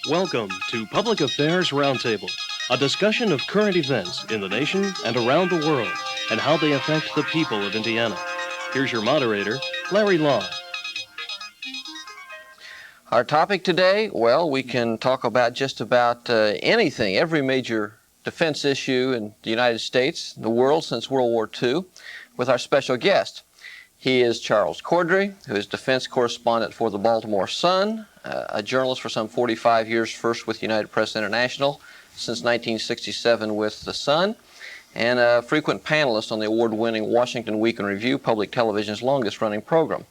Welcome to Public Affairs Roundtable, a discussion of current events in the nation and around the world and how they affect the people of Indiana. Here's your moderator, Larry Lough. Our topic today, well, we can talk about just about anything, every major defense issue in the United States, the world since World War II, with our special guest. He is Charles Corddry, who is defense correspondent for the Baltimore Sun, a journalist for some 45 years, first with United Press International, since 1967 with the Sun, and a frequent panelist on the award-winning Washington Week in Review, public television's longest-running program.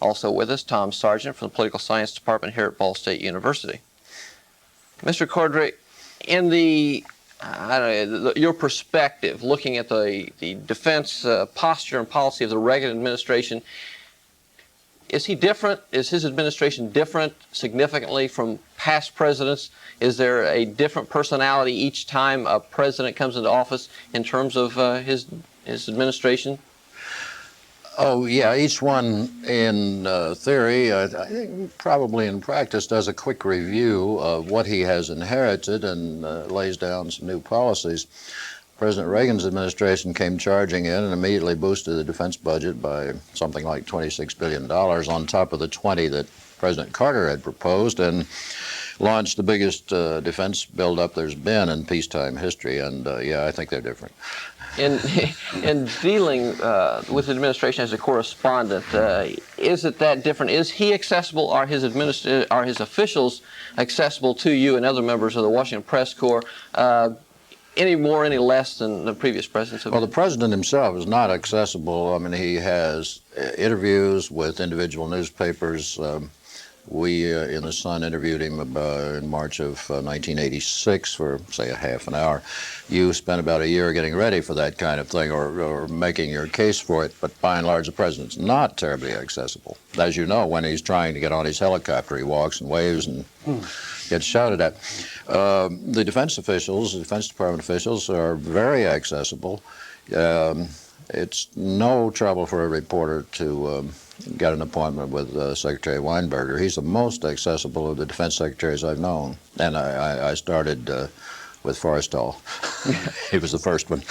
Also with us, Tom Sargent from the Political Science Department here at Ball State University. Mr. Corddry, in your perspective, looking at the defense posture and policy of the Reagan administration, is he different? Is his administration different significantly from past presidents? Is there a different personality each time a president comes into office in terms of his administration? Oh, yeah, each one in theory, I think probably in practice, does a quick review of what he has inherited and lays down some new policies. President Reagan's administration came charging in and immediately boosted the defense budget by something like $26 billion on top of the 20 that President Carter had proposed, and launched the biggest defense buildup there's been in peacetime history. And yeah, I think they're different. In dealing with the administration as a correspondent, is it that different? Is he accessible? Are his officials accessible to you and other members of the Washington Press Corps? Any more, any less than the previous presidents? Well, the president himself is not accessible. I mean, he has interviews with individual newspapers. We in the Sun interviewed him in March of 1986 for, say, a half an hour. You spent about a year getting ready for that kind of thing or making your case for it, but by and large the president's not terribly accessible. As you know, when he's trying to get on his helicopter, he walks and waves and gets shouted at. The defense officials, the Defense Department officials, are very accessible. It's no trouble for a reporter to get an appointment with Secretary Weinberger. He's the most accessible of the defense secretaries I've known. And I started with Forrestal. He was the first one.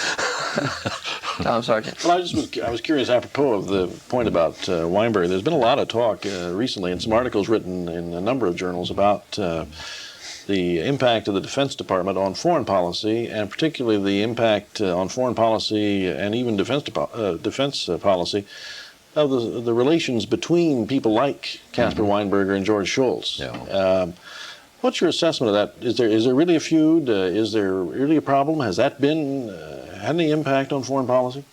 Tom Sargent. Well, I was curious apropos of the point about Weinberger. There's been a lot of talk recently and some articles written in a number of journals about the impact of the Defense Department on foreign policy, and particularly the impact on foreign policy and even defense policy of the relations between people like Caspar Weinberger and George Shultz. Yeah. What's your assessment of that? Is there really a feud? Is there really a problem? Has that been had any impact on foreign policy?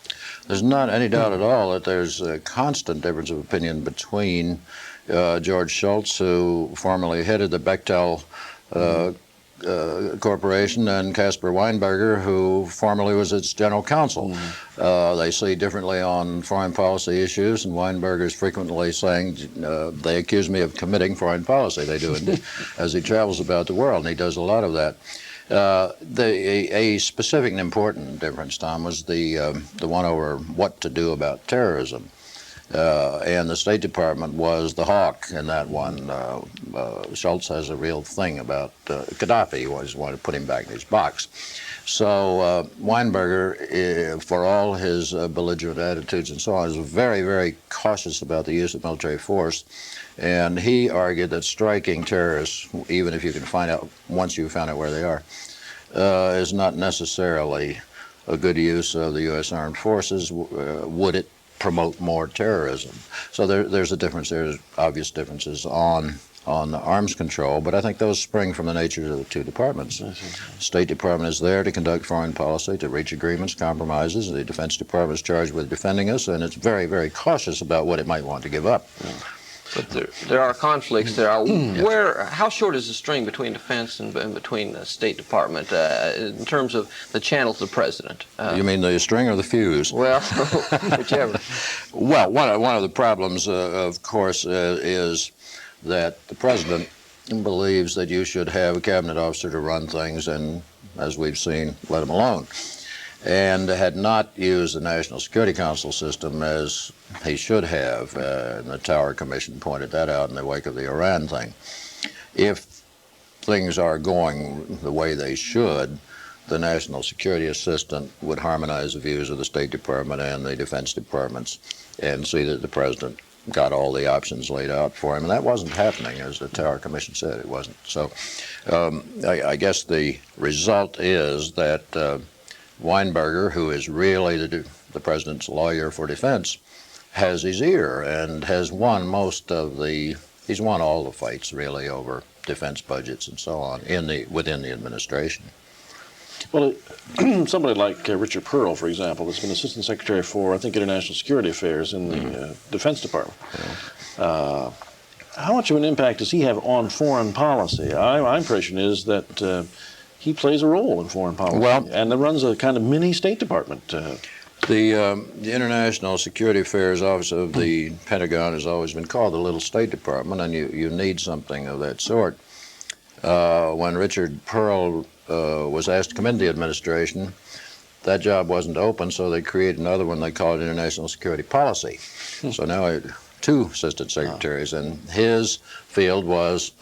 There's not any doubt at all that there's a constant difference of opinion between George Shultz, who formerly headed the Bechtel Corporation, and Caspar Weinberger, who formerly was its general counsel. They see differently on foreign policy issues, and Weinberger is frequently saying, they accuse me of committing foreign policy. They do, as he travels about the world, and he does a lot of that. A specific and important difference, Tom, was the one over what to do about terrorism. And the State Department was the hawk in that one. Shultz has a real thing about Gaddafi. He always wanted to put him back in his box. So Weinberger, for all his belligerent attitudes and so on, is very, very cautious about the use of military force. And he argued that striking terrorists, even if you can find out, once you've found out where they are, is not necessarily a good use of the U.S. Armed Forces. Would it promote more terrorism? So there's a difference. There's obvious differences on arms control, but I think those spring from the nature of the two departments. The State Department is there to conduct foreign policy, to reach agreements, compromises. The Defense Department is charged with defending us, and it's very, very cautious about what it might want to give up. But there are conflicts. There are. How short is the string between defense and between the State Department in terms of the channel to the president? You mean the string or the fuse? Well, whichever. Well, one of the problems, of course, is that the president believes that you should have a cabinet officer to run things, and as we've seen, let him alone. And had not used the National Security Council system as he should have. And the Tower Commission pointed that out in the wake of the Iran thing. If things are going the way they should, the National Security Assistant would harmonize the views of the State Department and the Defense Departments and see that the President got all the options laid out for him. And that wasn't happening, as the Tower Commission said it wasn't. So I guess the result is that Weinberger, who is really the President's lawyer for defense, has his ear and has won he's won all the fights really over defense budgets and so on within the administration. Well, somebody like Richard Pearl, for example, has been Assistant Secretary for, I think, International Security Affairs in the Defense Department. Yeah. How much of an impact does he have on foreign policy? My impression is that he plays a role in foreign policy and runs a kind of mini State Department. The International Security Affairs Office of the Pentagon has always been called the Little State Department, and you need something of that sort. When Richard Pearl was asked to come into the administration, that job wasn't open, so they created another one they called International Security Policy. So now I had two assistant secretaries, and his field was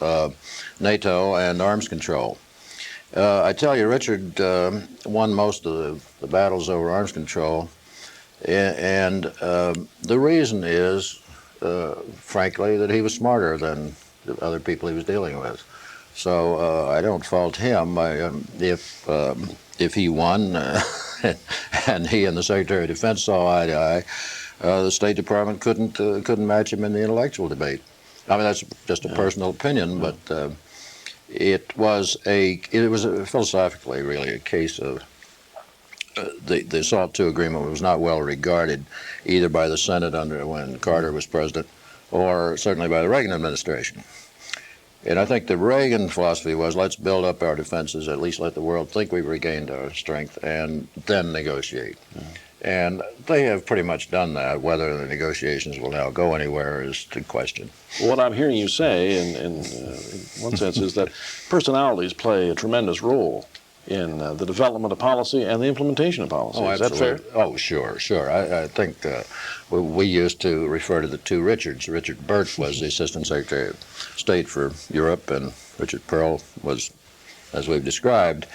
NATO and arms control. I tell you, Richard won most of the battles over arms control, and the reason is, frankly, that he was smarter than the other people he was dealing with. So I don't fault him. If he won and he and the Secretary of Defense saw eye to eye, the State Department couldn't match him in the intellectual debate. I mean, that's just a personal opinion, but it was philosophically really a case of the SALT II agreement was not well regarded either by the Senate when Carter was president, or certainly by the Reagan administration. And I think the Reagan philosophy was, let's build up our defenses, at least let the world think we've regained our strength, and then negotiate. And they have pretty much done that. Whether the negotiations will now go anywhere is to question. What I'm hearing you say, in one sense, is that personalities play a tremendous role in the development of policy and the implementation of policy. Oh, is that fair? Oh, sure. I think we used to refer to the two Richards. Richard Burt was the Assistant Secretary of State for Europe, and Richard Pearl was, as we've described.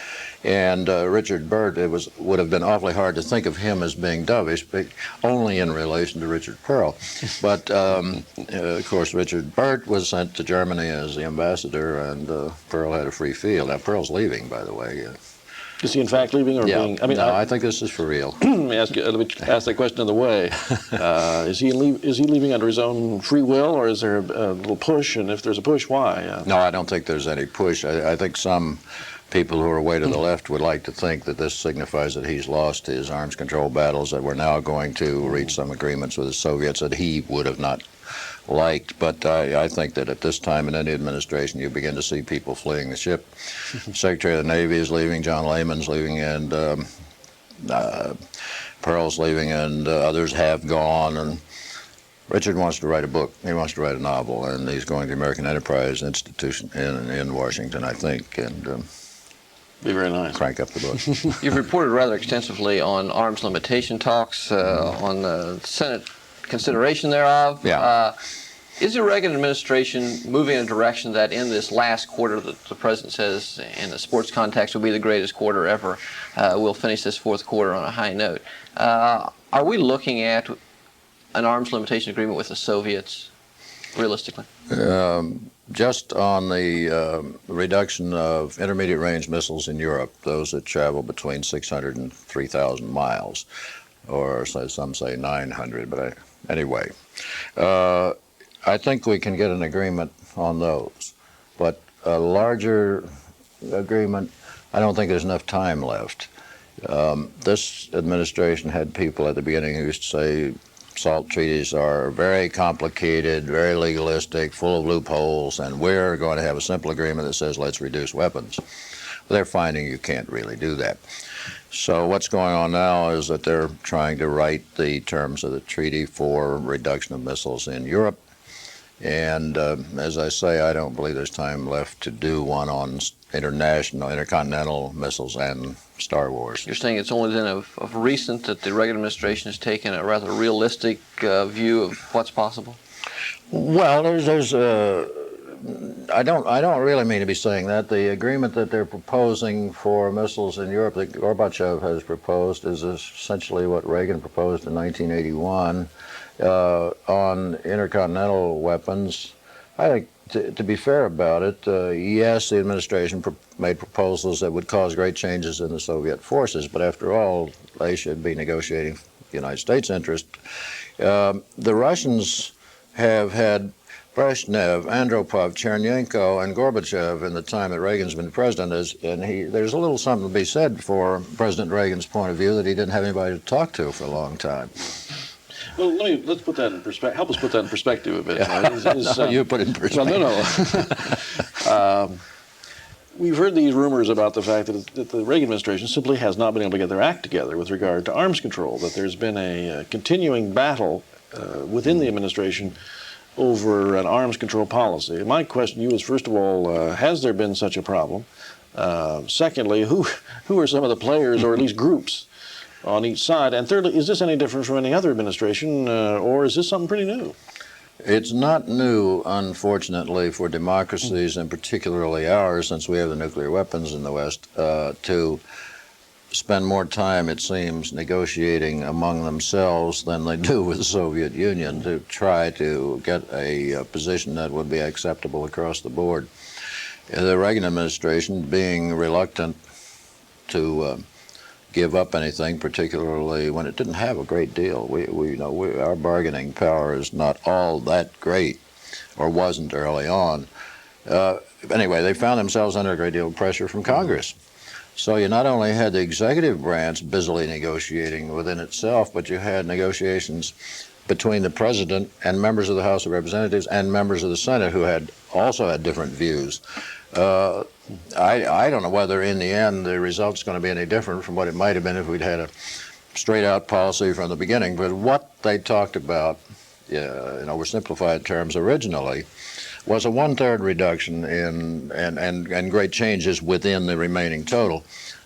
And Richard Burt, would have been awfully hard to think of him as being dovish, but only in relation to Richard Pearl. But, of course, Richard Burt was sent to Germany as the ambassador, and Pearl had a free field. Now, Pearl's leaving, by the way. Is he in fact leaving, or being? I mean, no, I think this is for real. let me ask that question another way. Is he leaving under his own free will, or is there a little push? And if there's a push, why? No, I don't think there's any push. I think some people who are way to the left would like to think that this signifies that he's lost his arms control battles, that we're now going to reach some agreements with the Soviets that he would have not liked. But I think that at this time in any administration, you begin to see people fleeing the ship. Secretary of the Navy is leaving, John Lehman's leaving, and Pearl's leaving, and others have gone. And Richard wants to write a book. He wants to write a novel, and he's going to the American Enterprise Institution in Washington, I think, and be very nice. Crank up the book. You've reported rather extensively on arms limitation talks, on the Senate consideration thereof. Yeah. Is the Reagan administration moving in a direction that in this last quarter that the president says in the sports context will be the greatest quarter ever, we'll finish this fourth quarter on a high note? Are we looking at an arms limitation agreement with the Soviets, realistically? Just on the reduction of intermediate range missiles in Europe, those that travel between 600 and 3,000 miles, or some say 900, but anyway. I think we can get an agreement on those, but a larger agreement, I don't think there's enough time left. This administration had people at the beginning who used to say SALT treaties are very complicated, very legalistic, full of loopholes, and we're going to have a simple agreement that says let's reduce weapons. They're finding you can't really do that. So what's going on now is that they're trying to write the terms of the treaty for reduction of missiles in Europe. And as I say, I don't believe there's time left to do one on intercontinental missiles and Star Wars. You're saying it's only then of recent that the Reagan administration has taken a rather realistic view of what's possible? Well, there's I don't really mean to be saying that. The agreement that they're proposing for missiles in Europe that Gorbachev has proposed is essentially what Reagan proposed in 1981 on intercontinental weapons. I think, to be fair about it, yes, the administration made proposals that would cause great changes in the Soviet forces, but after all, they should be negotiating the United States' interest. The Russians have had Brezhnev, Andropov, Chernenko, and Gorbachev in the time that Reagan's been president, and there's a little something to be said for President Reagan's point of view that he didn't have anybody to talk to for a long time. Well, let's put that in perspective. Help us put that in perspective a bit. No, you put it in perspective. Well, no. We've heard these rumors about the fact that the Reagan administration simply has not been able to get their act together with regard to arms control, that there's been a continuing battle within the administration over an arms control policy. My question to you is, first of all, has there been such a problem? Secondly, who are some of the players, or at least groups, on each side? And thirdly, is this any different from any other administration, or is this something pretty new? It's not new, unfortunately, for democracies, and particularly ours, since we have the nuclear weapons in the West, to spend more time, it seems, negotiating among themselves than they do with the Soviet Union to try to get a position that would be acceptable across the board. The Reagan administration, being reluctant to give up anything, particularly when it didn't have a great deal. Our bargaining power is not all that great, or wasn't early on. Anyway, they found themselves under a great deal of pressure from Congress. So you not only had the executive branch busily negotiating within itself, but you had negotiations between the president and members of the House of Representatives and members of the Senate who also had different views. I don't know whether in the end the result's going to be any different from what it might have been if we'd had a straight-out policy from the beginning. But what they talked about, in oversimplified terms originally, was a one-third reduction and great changes within the remaining total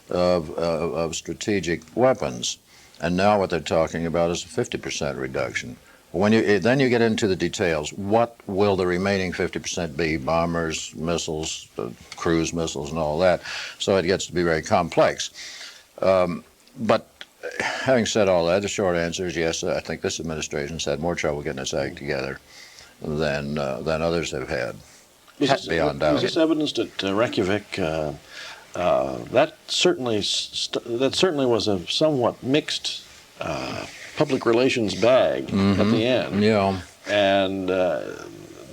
of strategic weapons. And now what they're talking about is a 50% reduction. Then you get into the details. What will the remaining 50% be? Bombers, missiles, cruise missiles, and all that. So it gets to be very complex. But having said all that, the short answer is yes, I think this administration's had more trouble getting its act together than others have had, beyond doubt. Was this evidence at Reykjavik? That certainly was a somewhat mixed public relations bag at the end. Yeah. And the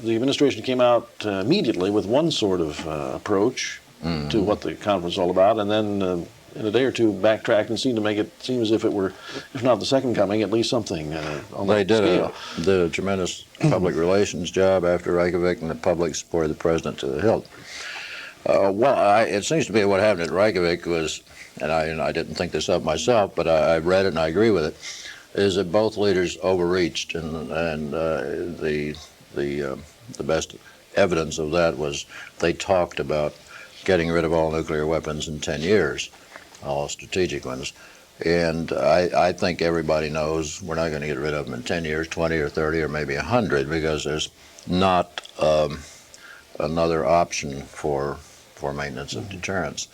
administration came out immediately with one sort of approach to what the conference was all about, and then in a day or two backtracked and seemed to make it seem as if it were, if not the second coming, at least something on that scale. They did a tremendous public relations job after Reykjavik, and the public supported the president to the hilt. It seems to me what happened at Reykjavik was, and I didn't think this up myself, but I read it and I agree with it, is that both leaders overreached, and the best evidence of that was they talked about getting rid of all nuclear weapons in 10 years, all strategic ones. And I think everybody knows we're not going to get rid of them in 10 years, 20 or 30 or maybe 100, because there's not another option for maintenance of deterrence.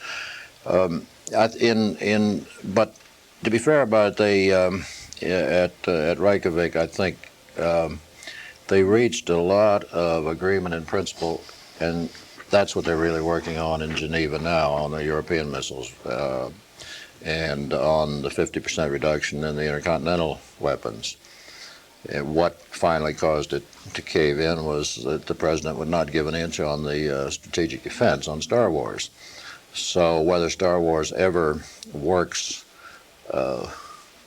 But to be fair about it, at Reykjavik, I think they reached a lot of agreement in principle, and that's what they're really working on in Geneva now, on the European missiles and on the 50% reduction in the intercontinental weapons. And what finally caused it to cave in was that the president would not give an inch on the strategic defense, on Star Wars. So whether Star Wars ever works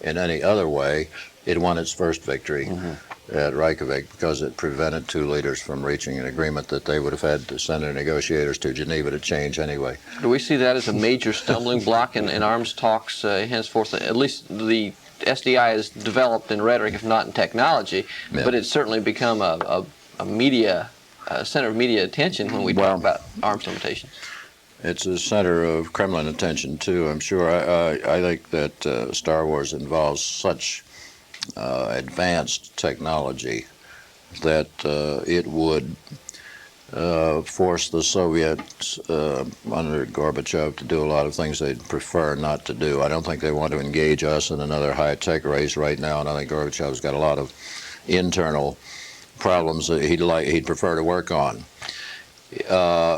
in any other way, it won its first victory at Reykjavik because it prevented two leaders from reaching an agreement that they would have had to send their negotiators to Geneva to change anyway. Do we see that as a major stumbling block in arms talks henceforth? At least the SDI has developed in rhetoric, if not in technology, but it's certainly become a center of media attention when we talk about arms limitations. It's a center of Kremlin attention, too, I'm sure. I think that Star Wars involves such advanced technology that it would forced the Soviets under Gorbachev to do a lot of things they'd prefer not to do. I don't think they want to engage us in another high-tech race right now, and I think Gorbachev's got a lot of internal problems that he'd prefer to work on.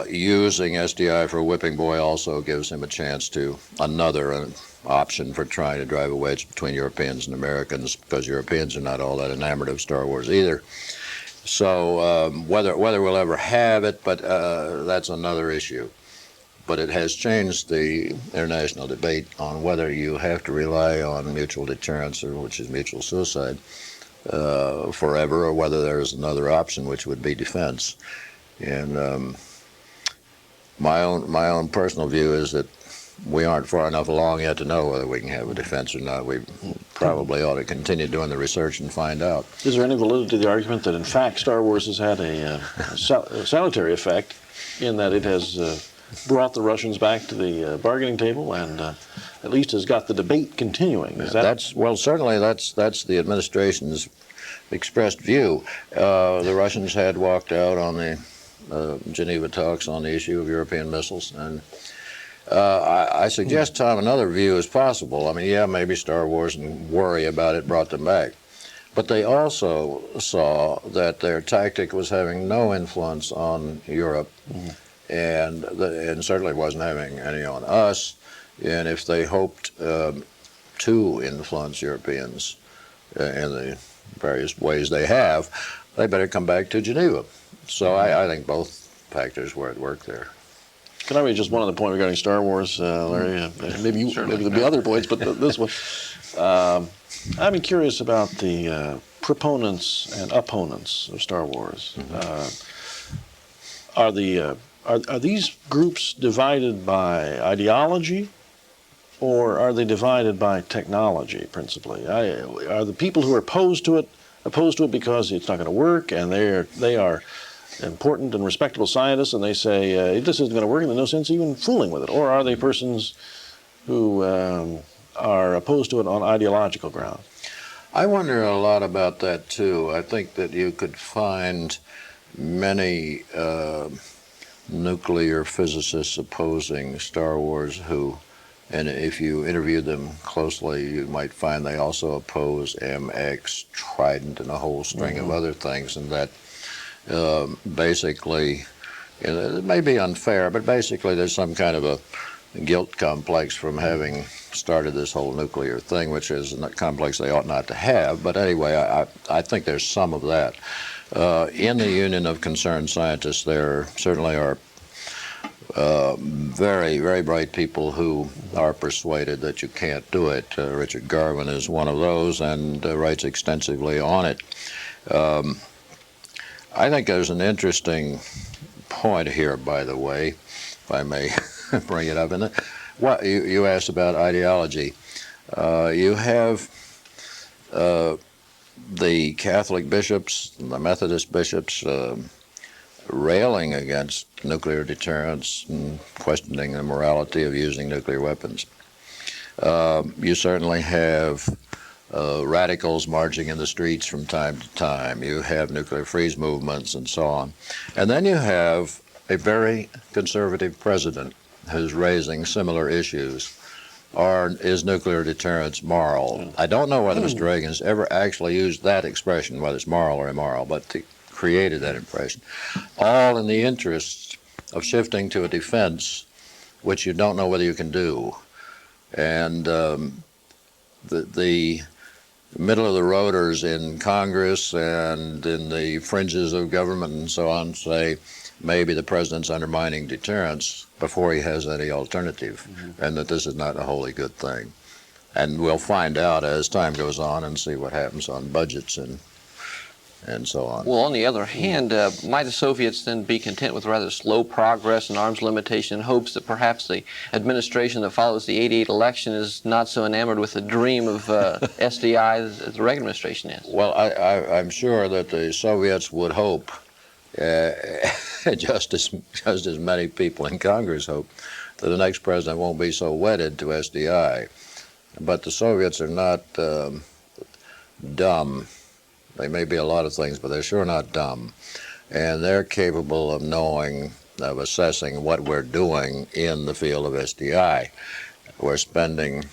Using SDI for a whipping boy also gives him a chance to another option for trying to drive a wedge between Europeans and Americans, because Europeans are not all that enamored of Star Wars either. So whether we'll ever have it, but that's another issue. But it has changed the international debate on whether you have to rely on mutual deterrence, or which is mutual suicide, forever, or whether there's another option, which would be defense. And my own personal view is that we aren't far enough along yet to know whether we can have a defense or not. We probably ought to continue doing the research and find out. Is there any validity to the argument that, in fact, Star Wars has had a salutary effect in that it has brought the Russians back to the bargaining table and at least has got the debate continuing? Is that... Well, certainly that's the administration's expressed view. The Russians had walked out on the Geneva talks on the issue of European missiles, and I suggest, Tom, another view is possible. I mean, yeah, maybe Star Wars and worry about it brought them back. But they also saw that their tactic was having no influence on Europe, and certainly wasn't having any on us. And if they hoped to influence Europeans in the various ways they have, they better come back to Geneva. So I think both factors were at work there. Can I make just one other point regarding Star Wars, Larry? Maybe there'll be other points, but this one. I'm curious about the proponents and opponents of Star Wars. Are these groups divided by ideology, or are they divided by technology principally? Are the people who are opposed to it because it's not going to work, and they are important and respectable scientists, and they say this isn't going to work, and there's no sense even fooling with it? Or are they persons who are opposed to it on ideological grounds? I wonder a lot about that too. I think that you could find many nuclear physicists opposing Star Wars who, and if you interviewed them closely, you might find they also oppose MX, Trident, and a whole string of other things, and that basically, it may be unfair, but basically there's some kind of a guilt complex from having started this whole nuclear thing, which is a complex they ought not to have. But anyway, I think there's some of that. In the Union of Concerned Scientists, there certainly are very, very bright people who are persuaded that you can't do it. Richard Garvin is one of those and writes extensively on it. I think there's an interesting point here, by the way, if I may bring it up. What you asked about ideology. You have the Catholic bishops and the Methodist bishops railing against nuclear deterrence and questioning the morality of using nuclear weapons. You certainly have radicals marching in the streets from time to time. You have nuclear freeze movements and so on. And then you have a very conservative president who's raising similar issues. Is nuclear deterrence moral? I don't know whether Mr. Reagan's ever actually used that expression, whether it's moral or immoral, but he created that impression. All in the interest of shifting to a defense which you don't know whether you can do. And the middle of the roaders in Congress and in the fringes of government and so on say maybe the president's undermining deterrence before he has any alternative, and that this is not a wholly good thing. And we'll find out as time goes on and see what happens on budgets and so on. Well, on the other hand, might the Soviets then be content with rather slow progress and arms limitation in hopes that perhaps the administration that follows the '88 election is not so enamored with the dream of SDI as the Reagan administration is? Well, I'm sure that the Soviets would hope, just as many people in Congress hope, that the next president won't be so wedded to SDI. But the Soviets are not dumb. They may be a lot of things, but they're sure not dumb. and they're capable of knowing, of assessing what we're doing in the field of SDI. We're spending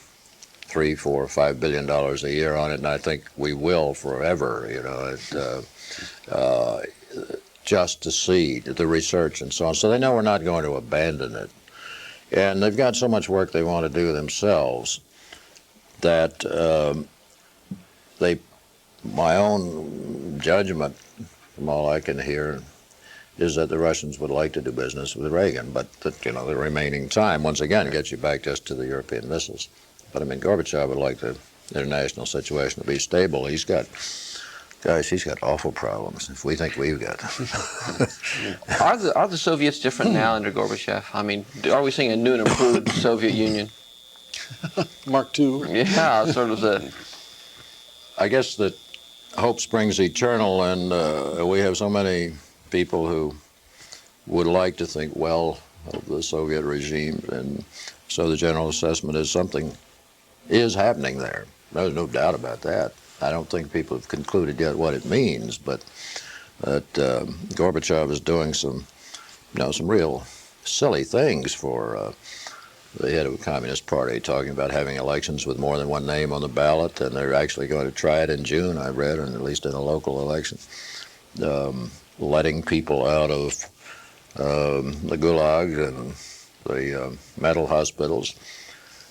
$3, $4, $5 billion a year on it, and I think we will forever. Just to see the research and so on. So they know we're not going to abandon it. And they've got so much work they want to do themselves that my own judgment, from all I can hear, is that the Russians would like to do business with Reagan, but that, the remaining time, once again, gets you back just to the European missiles. But I mean, Gorbachev would like the international situation to be stable. He's got awful problems, if we think we've got. Are the Soviets different now under Gorbachev? I mean, are we seeing a new and improved Soviet Union? Mark II. Yeah, sort of the... I guess that hope springs eternal, and we have so many people who would like to think well of the Soviet regime, and so the general assessment is something is happening there. There's no doubt about that. I don't think people have concluded yet what it means, but that Gorbachev is doing some real silly things for the head of a communist party, talking about having elections with more than one name on the ballot, and they're actually going to try it in June, I read, and at least in a local election. Letting people out of the Gulag and the mental hospitals,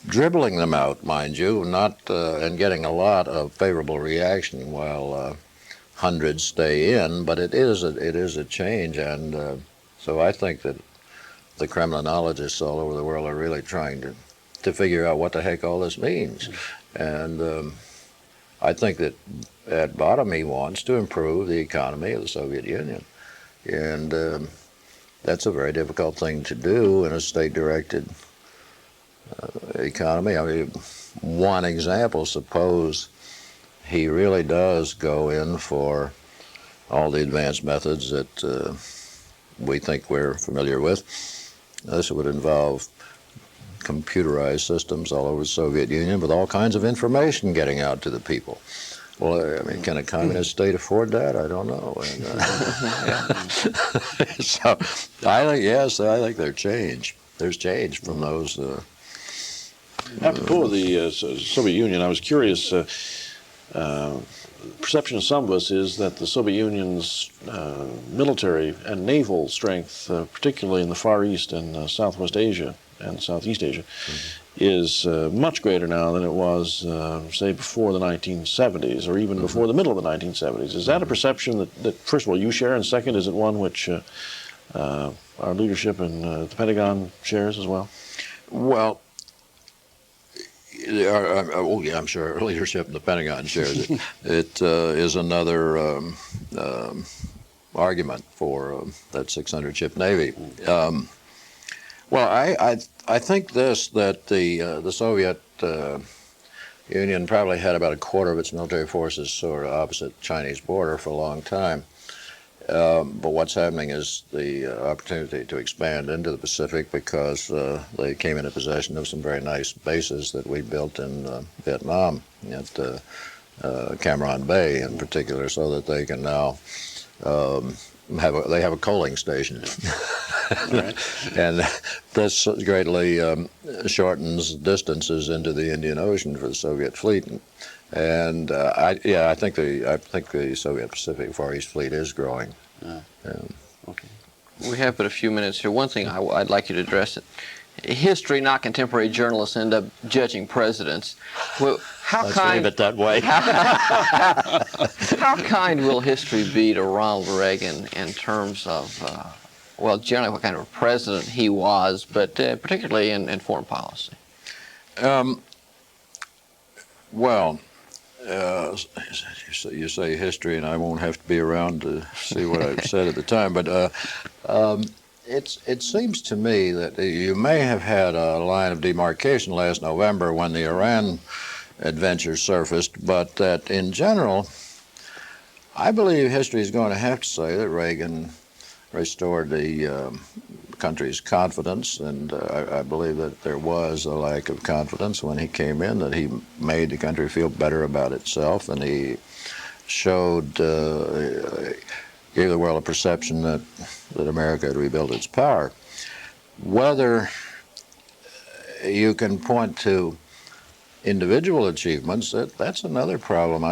dribbling them out, mind you, and getting a lot of favorable reaction while hundreds stay in. But it is a change, and so I think that the Kremlinologists all over the world are really trying to figure out what the heck all this means. And I think that at bottom he wants to improve the economy of the Soviet Union, and that's a very difficult thing to do in a state-directed economy. I mean, one example, suppose he really does go in for all the advanced methods that we think we're familiar with. This would involve computerized systems all over the Soviet Union with all kinds of information getting out to the people. Well, I mean, can a communist state afford that? I don't know. And, so I think, yes, I think there's change from those. Apropos of the Soviet Union, I was curious. Perception of some of us is that the Soviet Union's military and naval strength, particularly in the Far East and Southwest Asia and Southeast Asia, is much greater now than it was, say, before the 1970s or even before the middle of the 1970s. Is that a perception that first of all, you share, and second, is it one which our leadership in the Pentagon shares as well? Well, I'm sure our leadership in the Pentagon shares it. It is another argument for that 600-ship Navy. Well, I think that the Soviet Union probably had about a quarter of its military forces sort of opposite Chinese border for a long time. But what's happening is the opportunity to expand into the Pacific, because they came into possession of some very nice bases that we built in Vietnam, at Cam Bay in particular, so that they can now have a coaling station. Right. And this greatly shortens distances into the Indian Ocean for the Soviet fleet. And I think the Soviet Pacific Far East Fleet is growing. Okay. We have but a few minutes here. One thing I'd like you to address it. History, not contemporary journalists, end up judging presidents. Well, Let's leave it that way. How kind will history be to Ronald Reagan in terms of, generally what kind of a president he was, but particularly in foreign policy? You say history, and I won't have to be around to see what I said at the time, but it seems to me that you may have had a line of demarcation last November when the Iran adventure surfaced, but that in general, I believe history is going to have to say that Reagan restored the country's confidence, and I believe that there was a lack of confidence when he came in, that he made the country feel better about itself, and he showed gave the world a perception that America had rebuilt its power. Whether you can point to individual achievements, that's another problem.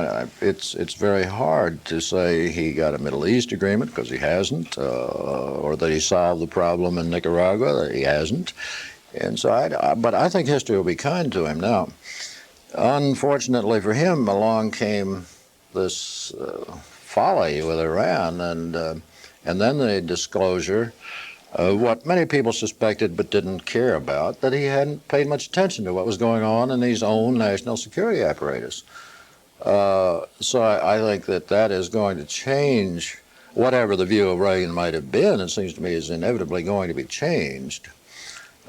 It's very hard to say he got a Middle East agreement, because he hasn't, or that he solved the problem in Nicaragua, that he hasn't. And so, but I think history will be kind to him. Now, unfortunately for him, along came this folly with Iran, and then the disclosure of what many people suspected but didn't care about, that he hadn't paid much attention to what was going on in his own national security apparatus. So I think that is going to change. Whatever the view of Reagan might have been, it seems to me is inevitably going to be changed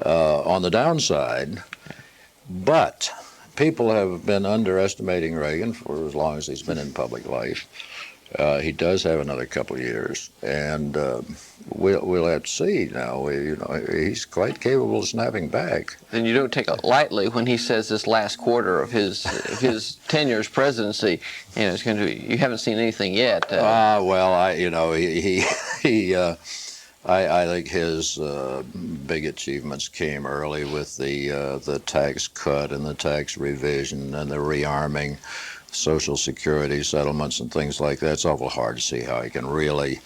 on the downside. But people have been underestimating Reagan for as long as he's been in public life. He does have another couple of years, and we'll have to see now. He's quite capable of snapping back. Then you don't take it lightly when he says this last quarter of his tenure's presidency, it's going to be, you haven't seen anything yet. Well, I think his big achievements came early with the tax cut and the tax revision and the rearming, Social Security settlements and things like that. It's awful hard to see how he can really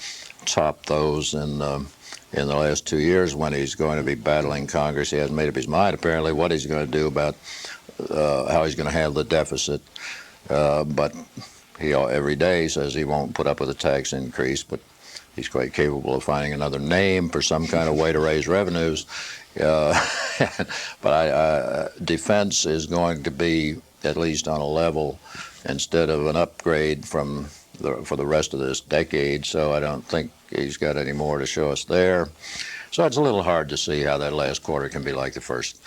top those in the last 2 years when he's going to be battling Congress. He hasn't made up his mind, apparently, what he's going to do about how he's going to handle the deficit. But he every day says he won't put up with a tax increase, but he's quite capable of finding another name for some kind of way to raise revenues. But defense is going to be at least on a level instead of an upgrade for the rest of this decade, so I don't think he's got any more to show us there. So it's a little hard to see how that last quarter can be like the first.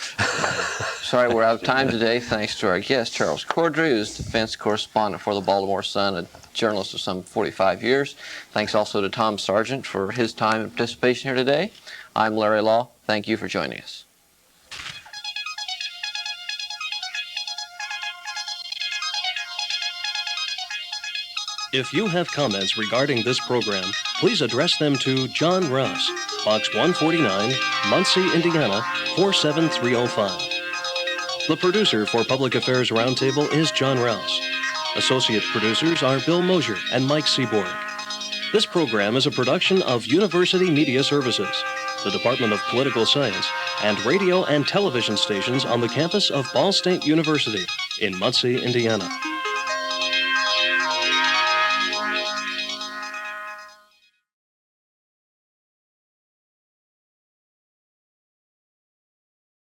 Sorry, we're out of time today. Thanks to our guest, Charles Corddry, who's defense correspondent for the Baltimore Sun, a journalist of some 45 years. Thanks also to Tom Sargent for his time and participation here today. I'm Larry Lough. Thank you for joining us. If you have comments regarding this program, please address them to John Rouse, Box 149, Muncie, Indiana, 47305. The producer for Public Affairs Roundtable is John Rouse. Associate producers are Bill Mosier and Mike Seaborg. This program is a production of University Media Services, the Department of Political Science, and radio and television stations on the campus of Ball State University in Muncie, Indiana.